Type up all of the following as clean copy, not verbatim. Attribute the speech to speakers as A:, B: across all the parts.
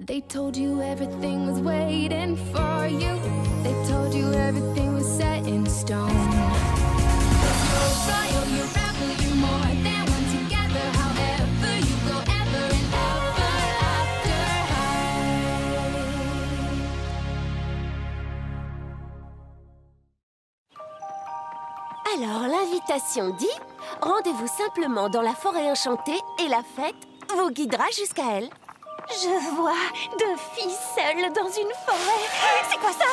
A: They told you everything was waiting for you. They told you everything was set in stone. You're royal, you're rebel, you're more than one together. However you go, ever and ever after high.
B: Alors, l'invitation dit, rendez-vous simplement dans la forêt enchantée et la fête vous guidera jusqu'à elle. Je vois 2 filles seules dans une forêt. C'est quoi ça?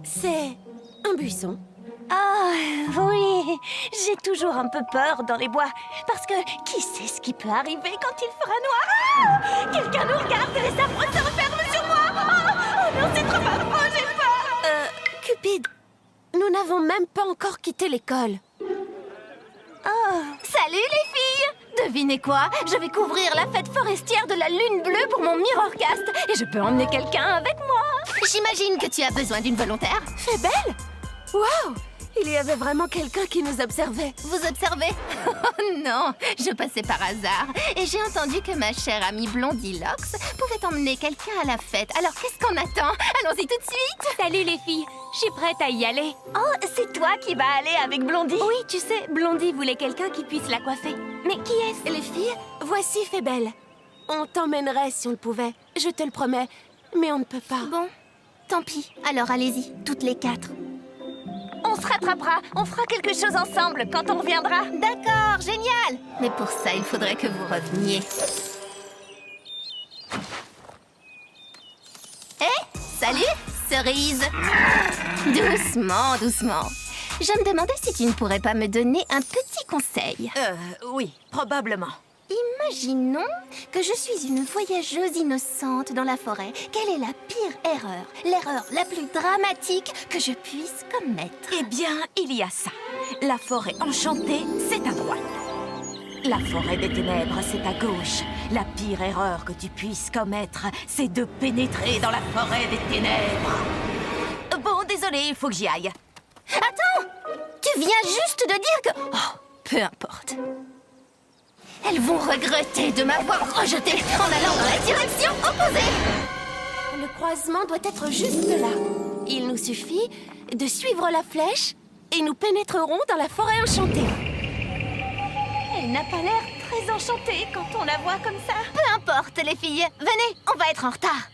B: C'est un buisson. Ah, oui, j'ai toujours un peu peur dans les bois. Parce que qui sait ce qui peut arriver quand il fera noir? Ah, quelqu'un nous regarde et les affreux se referment sur moi. Oh non, c'est trop affreux, j'ai peur. Cupid, nous n'avons même pas encore quitté l'école. Oh, salut les filles! Devinez quoi? Je vais couvrir la fête forestière de la lune bleue pour mon Mirrorcast et je peux emmener quelqu'un avec moi.
C: J'imagine que tu as besoin d'une volontaire.
B: Fébelle? Waouh! Il y avait vraiment quelqu'un qui nous observait.
C: Vous observez? Oh non, je passais par hasard et j'ai entendu que ma chère amie Blondie Locks pouvait emmener quelqu'un à la fête. Alors qu'est-ce qu'on attend? Allons-y tout de suite!
B: Salut les filles, je suis prête à y aller. Oh, c'est toi qui vas aller avec Blondie? Oui, tu sais, Blondie voulait quelqu'un qui puisse la coiffer. Mais qui est-ce? Les filles, voici Fébelle. On t'emmènerait si on le pouvait, je te le promets, mais on ne peut pas.
C: Bon, tant pis. Alors allez-y, toutes les 4.
B: On se rattrapera, on fera quelque chose ensemble quand on reviendra.
C: D'accord, génial! Mais pour ça, il faudrait que vous reveniez. Hé, salut, cerise! Doucement, doucement. Je me demandais si tu ne pourrais pas me donner un petit conseil.
B: Oui, probablement.
C: Imaginons que je suis une voyageuse innocente dans la forêt. Quelle est la pire erreur, l'erreur la plus dramatique que je puisse commettre?
B: Eh bien, il y a ça. La forêt enchantée, c'est à droite. La forêt des ténèbres, c'est à gauche. La pire erreur que tu puisses commettre, c'est de pénétrer dans la forêt des ténèbres. Bon, désolé, il faut que j'y aille.
C: Attends! Tu viens juste de dire que... Oh, peu importe. Elles vont regretter de m'avoir rejetée en allant dans la direction opposée.
B: Le croisement doit être juste là. Il nous suffit de suivre la flèche et nous pénétrerons dans la forêt enchantée. Elle n'a pas l'air très enchantée quand on la voit comme ça.
C: Peu importe, les filles. Venez, on va être en retard.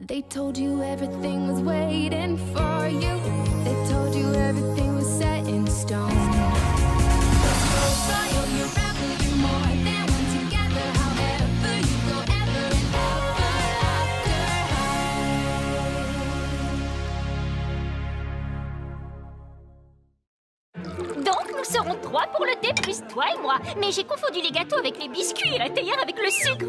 A: They told you everything was waiting for you. They told you everything was set in stone. You're royal, you're rebel, you're more than one together. However you go, ever and ever after high.
D: Donc, nous serons 3 pour le thé, plus toi et moi. Mais j'ai confondu les gâteaux avec les biscuits et la théière avec le sucre.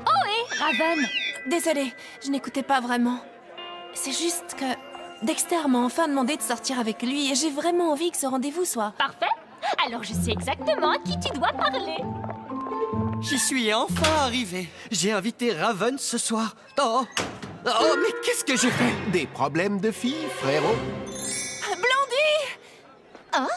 D: Oh, et Raven!
B: Désolée, je n'écoutais pas vraiment. C'est juste que Dexter m'a enfin demandé de sortir avec lui et j'ai vraiment envie que ce rendez-vous soit...
D: Parfait. Alors, je sais exactement à qui tu dois parler.
E: J'y suis enfin arrivé. J'ai invité Raven ce soir. Oh, mais qu'est-ce que j'ai fait?
F: Des problèmes de filles, frérot?
B: Blondie! Hein?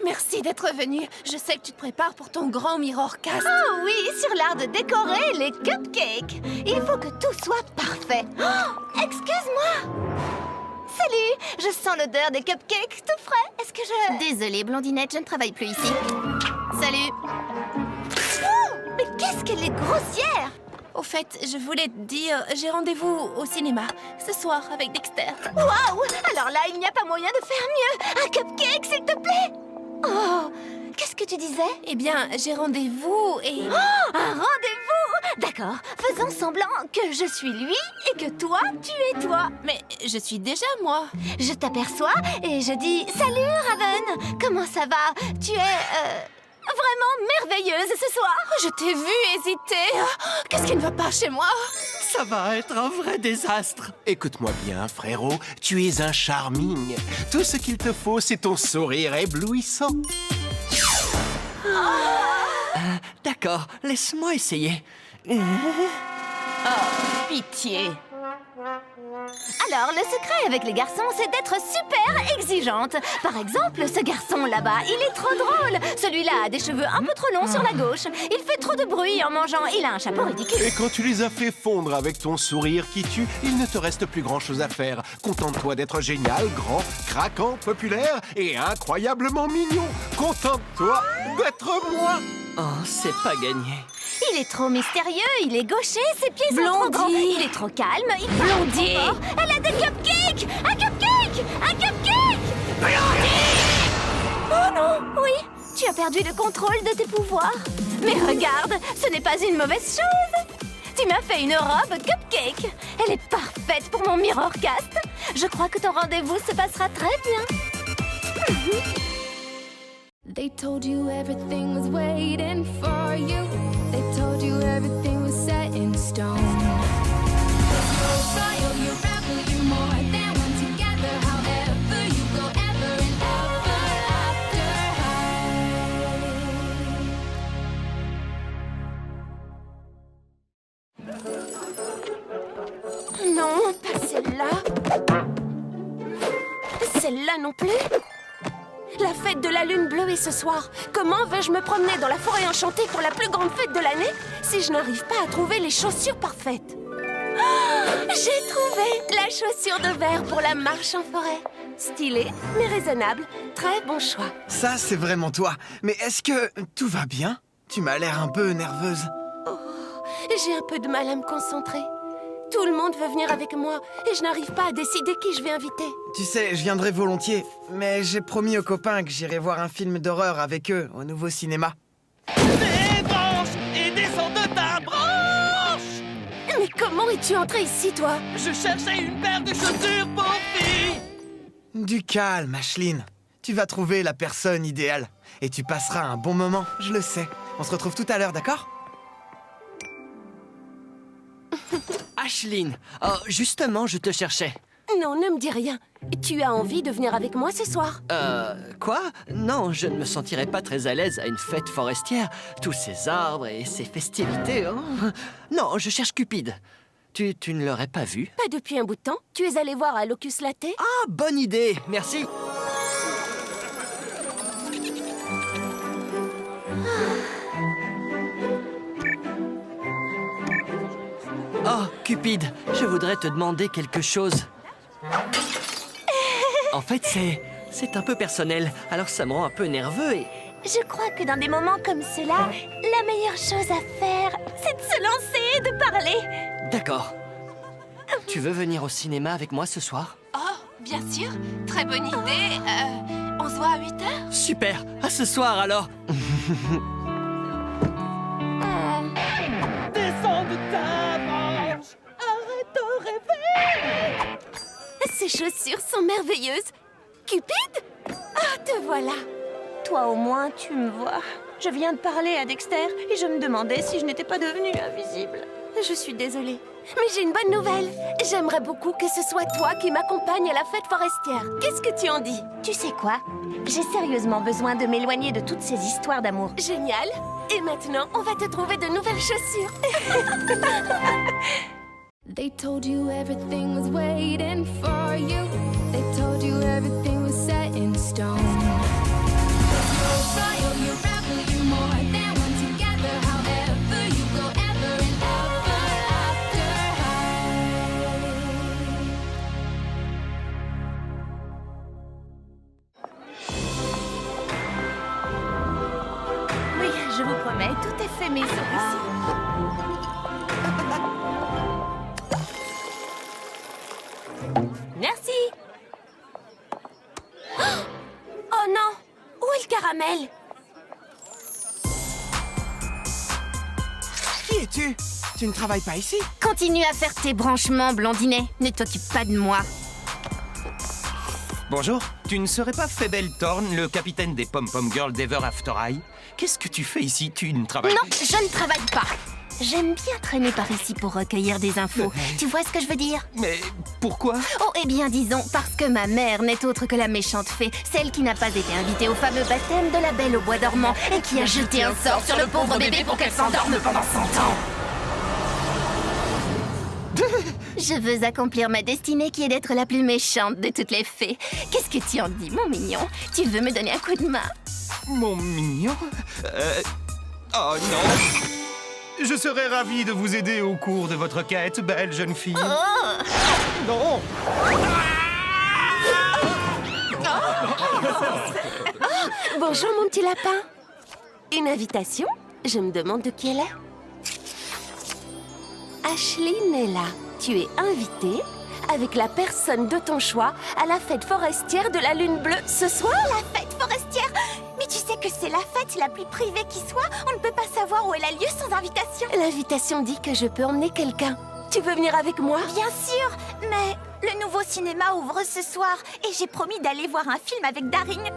B: Merci d'être venue. Je sais que tu te prépares pour ton grand Mirrorcast.
C: Oh oui, sur l'art de décorer les cupcakes. Il faut que tout soit parfait. Oh, excuse-moi. Salut, je sens l'odeur des cupcakes tout frais. Est-ce que je... Désolée, Blondinette, je ne travaille plus ici. Salut. Oh, mais qu'est-ce qu'elle est grossière!
B: Au fait, je voulais te dire, j'ai rendez-vous au cinéma ce soir avec Dexter.
C: Waouh! Alors là, il n'y a pas moyen de faire mieux. Un cupcake, s'il te plaît. Oh, qu'est-ce que tu disais?
B: Eh bien, j'ai rendez-vous et...
C: Oh, un rendez-vous! D'accord, faisons semblant que je suis lui et que toi, tu es toi.
B: Mais je suis déjà moi.
C: Je t'aperçois et je dis « Salut, Raven! Comment ça va? Tu es, vraiment merveilleuse ce soir! »
B: Je t'ai vu hésiter. Qu'est-ce qui ne va pas chez moi?
E: Ça va être un vrai désastre.
F: Écoute-moi bien, frérot, tu es un charming. Tout ce qu'il te faut, c'est ton sourire éblouissant.
E: D'accord, laisse-moi essayer.
B: Pitié.
C: Alors, le secret avec les garçons, c'est d'être super exigeante. Par exemple, ce garçon là-bas, il est trop drôle. Celui-là a des cheveux un peu trop longs sur la gauche. Il fait trop de bruit en mangeant. Il a un chapeau ridicule.
F: Et quand tu les as fait fondre avec ton sourire qui tue, il ne te reste plus grand-chose à faire. Contente-toi d'être génial, grand, craquant, populaire et incroyablement mignon. Contente-toi d'être moi.
E: Oh, c'est pas gagné.
C: Il est trop mystérieux, il est gauché, ses pieds sont trop grands. Il est trop calme, il Blondie. Elle a des cupcakes. Un cupcake. Un cupcake. Oh non, oui, tu as perdu le contrôle de tes pouvoirs. Mais regarde, ce n'est pas une mauvaise chose. Tu m'as fait une robe cupcake. Elle est parfaite pour mon mirrorcast. Je crois que ton rendez-vous se passera très bien.
A: They told you everything was waiting for you. They told you everything was set in stone. You're royal, you're rebel, you're more than one together. However you go, ever and ever after high.
B: Non, pas celle-là. Celle-là non plus. La fête de la lune bleue est ce soir. Comment vais-je me promener dans la forêt enchantée pour la plus grande fête de l'année si je n'arrive pas à trouver les chaussures parfaites? J'ai trouvé la chaussure de verre pour la marche en forêt. Stylé, mais raisonnable. Très bon choix.
G: Ça, c'est vraiment toi. Mais est-ce que tout va bien? Tu m'as l'air un peu nerveuse.
B: J'ai un peu de mal à me concentrer. Tout le monde veut venir avec moi et je n'arrive pas à décider qui je vais inviter.
G: Tu sais, je viendrai volontiers, mais j'ai promis aux copains que j'irai voir un film d'horreur avec eux au nouveau cinéma.
E: Des branches et descends de ta branche!
B: Mais comment es-tu entré ici, toi?
E: Je cherchais une paire de chaussures pour filles!
G: Du calme, Ashline. Tu vas trouver la personne idéale. Et tu passeras un bon moment, je le sais. On se retrouve tout à l'heure, d'accord?
E: Ashline, oh, justement, je te cherchais.
B: Non, ne me dis rien. Tu as envie de venir avec moi ce soir?
E: Quoi? Non, je ne me sentirais pas très à l'aise à une fête forestière. Tous ces arbres et ces festivités. Oh. Non, je cherche Cupide. Tu ne l'aurais pas vu?
B: Pas depuis un bout de temps. Tu es allé voir à Locus Latte?
E: Ah, bonne idée, merci. Oh, Cupide, je voudrais te demander quelque chose. En fait, c'est un peu personnel, alors ça me rend un peu nerveux et...
C: Je crois que dans des moments comme ceux-là, la meilleure chose à faire, c'est de se lancer et de parler.
E: D'accord. Tu veux venir au cinéma avec moi ce soir?
B: Oh, bien sûr. Très bonne idée. On se voit à 8h?
E: Super, à ce soir alors. Descends de ta branche, arrête de rêver.
B: Ces chaussures sont merveilleuses. Cupide? Ah, te voilà.
C: Toi au moins, tu me vois. Je viens de parler à Dexter et je me demandais si je n'étais pas devenue invisible.
B: Je suis désolée. Mais j'ai une bonne nouvelle. J'aimerais beaucoup que ce soit toi qui m'accompagne à la fête forestière. Qu'est-ce que tu en dis?
C: Tu sais quoi? J'ai sérieusement besoin de m'éloigner de toutes ces histoires d'amour.
B: Génial. Et maintenant, on va te trouver de nouvelles chaussures.
A: They told you everything was waiting for you. They told you everything was set in stone. You're royal, you're rebel, you're more than one together. However you go, ever and ever after high.
C: Oui, je vous promets, tout est fait maison ici.
B: Merci. Oh non! Où est le caramel?
G: Qui es-tu? Tu ne travailles pas ici?
C: Continue à faire tes branchements, Blondinet. Ne t'occupe pas de moi.
H: Bonjour, tu ne serais pas Febel Thorne, le capitaine des Pom-Pom Girls d'Ever After High? Qu'est-ce que tu fais ici? Tu ne travailles
C: Non, je ne travaille pas. J'aime bien traîner par ici pour recueillir des infos. Tu vois ce que je veux dire?
H: Mais pourquoi?
C: Oh, eh bien, disons, parce que ma mère n'est autre que la méchante fée, celle qui n'a pas été invitée au fameux baptême de la Belle au Bois dormant et qui a jeté un sort sur le pauvre bébé pour qu'elle s'endorme pendant 100 ans. Je veux accomplir ma destinée qui est d'être la plus méchante de toutes les fées. Qu'est-ce que tu en dis, mon mignon? Tu veux me donner un coup de main?
H: Mon mignon? Oh non! Je serais ravi de vous aider au cours de votre quête, belle jeune fille. Non!
B: Bonjour, mon petit lapin. Une invitation? Je me demande de qui elle est. Ashlyn est là. Tu es invitée avec la personne de ton choix à la fête forestière de la Lune Bleue ce soir.
C: La fête forestière? Mais tu sais que c'est la fête la plus privée qui soit. On ne peut pas savoir où elle a lieu sans invitation.
B: L'invitation dit que je peux emmener quelqu'un. Tu veux venir avec moi?
C: Bien sûr, mais le nouveau cinéma ouvre ce soir et j'ai promis d'aller voir un film avec Daring.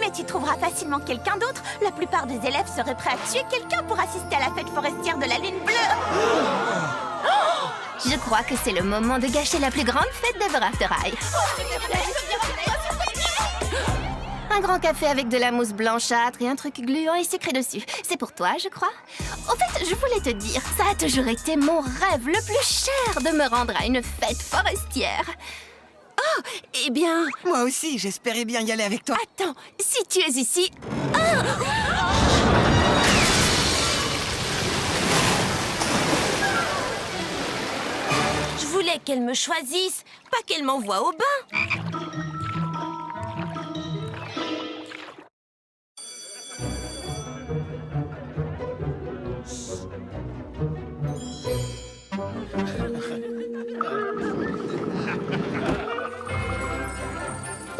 C: Mais tu trouveras facilement quelqu'un d'autre. La plupart des élèves seraient prêts à tuer quelqu'un pour assister à la fête forestière de la Lune Bleue. Je crois que c'est le moment de gâcher la plus grande fête d'Ever After High. Un grand café avec de la mousse blanchâtre et un truc gluant et sucré dessus. C'est pour toi, je crois. Au fait, je voulais te dire, ça a toujours été mon rêve le plus cher de me rendre à une fête forestière.
B: Oh, eh bien...
G: Moi aussi, j'espérais bien y aller avec toi.
B: Attends, si tu es ici... Je voulais qu'elle me choisisse, pas qu'elle m'envoie au bain.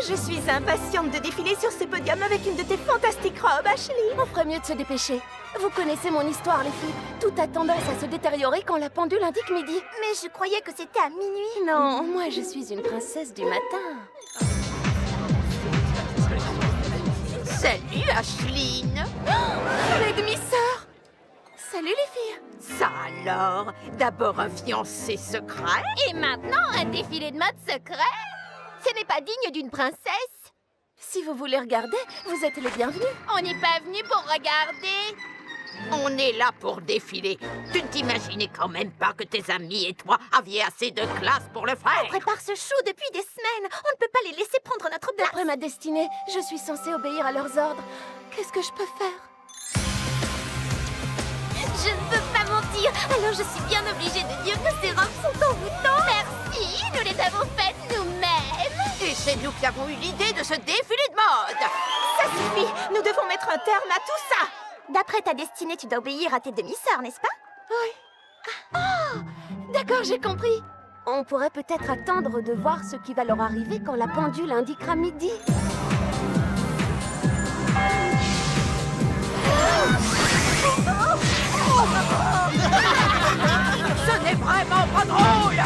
C: Je suis impatiente de défiler sur ce podium avec une de tes fantastiques robes, Ashley.
B: On ferait mieux de se dépêcher. Vous connaissez mon histoire, les filles. Tout a tendance à se détériorer quand la pendule indique midi.
C: Mais je croyais que c'était à minuit.
B: Non, moi je suis une princesse du matin.
I: Salut, Ashlyn.
B: Mes demi-sœurs. Salut les filles.
I: Ça alors? D'abord un fiancé secret?
D: Et maintenant, un défilé de mode secret? Ce n'est pas digne d'une princesse.
B: Si vous voulez regarder, vous êtes les bienvenus.
D: On n'est pas venu pour regarder.
I: On est là pour défiler. Tu ne t'imaginais quand même pas que tes amis et toi aviez assez de classe pour le
C: On
I: faire?
C: prépare ce show depuis des semaines. On ne peut pas les laisser prendre notre place.
B: D'après ma destinée, je suis censée obéir à leurs ordres. Qu'est-ce que je peux faire?
C: Je ne peux pas mentir. Alors je suis bien obligée de dire que ces robes sont envoûtantes.
D: Merci, nous les avons faites nous-mêmes.
I: Et c'est nous qui avons eu l'idée de ce défilé de mode.
C: Ça suffit. Nous devons mettre un terme à tout ça. D'après ta destinée, tu dois obéir à tes demi-sœurs, n'est-ce pas?
B: Oui. Oh, d'accord, j'ai compris. On pourrait peut-être attendre de voir ce qui va leur arriver quand la pendule indiquera midi.
I: Ce n'est vraiment pas drôle.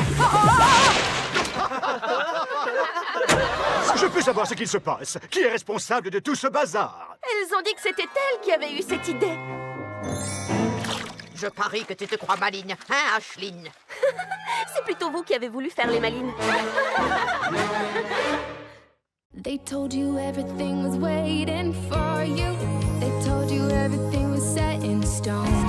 J: Je peux savoir ce qu'il se passe. Qui est responsable de tout ce bazar?
B: Elles ont dit que c'était elles qui avaient eu cette idée.
I: Je parie que tu te crois maligne, hein, Ashlyn?
B: C'est plutôt vous qui avez voulu faire les malines.
A: They told you everything was waiting for you. They told you everything was set in stone.